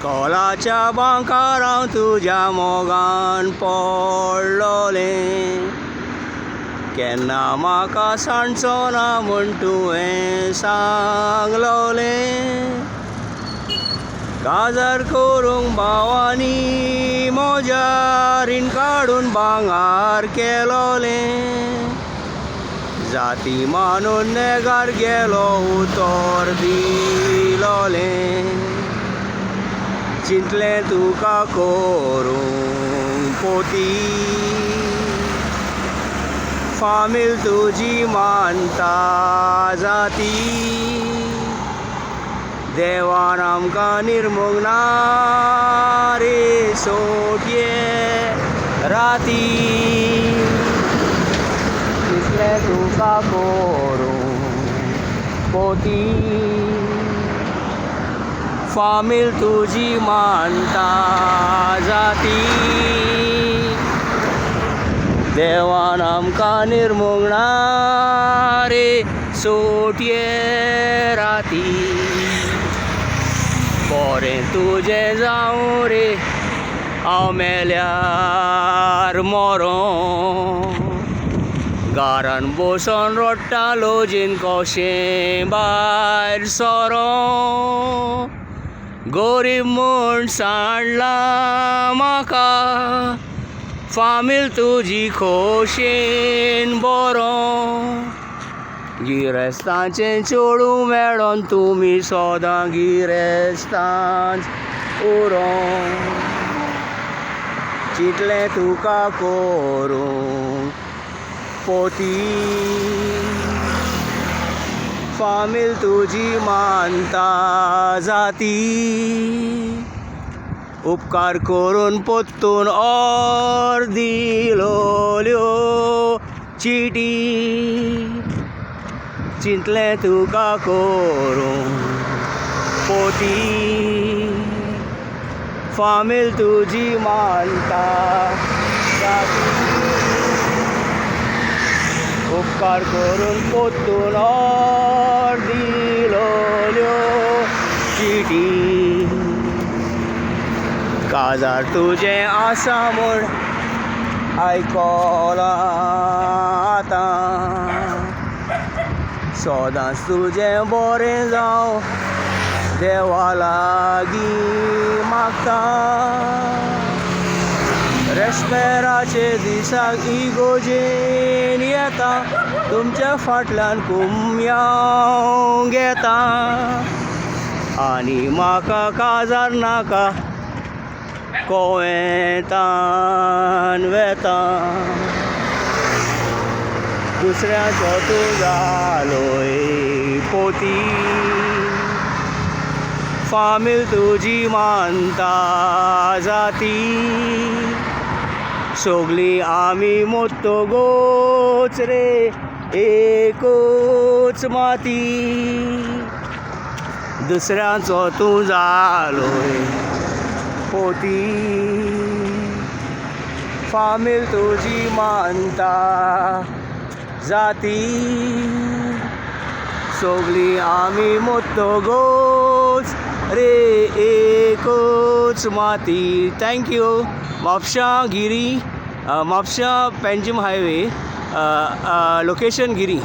कोलाच्या बांकार हांव तुज्या मोगान पडलोलें. केन्ना म्हाका सांडचो ना म्हूण तुवें सांगलोलें. काजार करूंक भावानी म्हज्या रीण काडून भांगार केलोलें. जाती मानून नेगार गेलो उतर दिलोलें. चिंतलें तुका करूंक पोती, फामील तुजी मानता जाती. देवान आमकां निर्मूग ना रे सोटये राती. चिंतलें तुका करूंक पोती, फामील तुजी मानता जाती. देवान आमकां निर्मूग ना रे सोटये राती. बरें तुजें जावं रे हांव मेल्यार मरों. घरान बसून रडटालो जीन कशें भायर सरों. गरीब म्हूण सांडलां म्हाका, फामील तुजी खोशेन बरों. गिरेस्तांचें चेडूं मेळोन तुमी सोदां गिरेस्तांच उरों. चिंतलें तुका करूंक पोती, फामील तुजी मानता जाती. उपकार करून पोत्तून ऑर दिलोल्यो चिटी. चिंतलें तुका करूंक पोती, फामील तुजी मानता जाती. उपकार करून पोत्तून ऑर दिलोल्यो चिटी. काजार तुजें आसा म्हूण आयकोलां आतां. सोदांच तुजें बरें जावं देवा लागीं मागतां. रेस्पेराचे दिसाक इगोजेन येता, तुमच्या फाटल्यान कुम्याव घेता. आनी म्हाका काजार नाका कोवेतान वेता. दुसऱ्याचो तूं जालोय पोती, फामील तुजी मानता जाती. सोगलीं आमी मोत्तोगोच रे एकूच माती. दुसऱ्याचो तूं जालोय पोती, फामील तुजी मानता जाती. सोगलीं आमी मोत्तोगोच रे एकूच माती. थँक्यू. म्हापशां गिरी, म्हापशां पेंजीम हायवे, लोकेशन गिरी.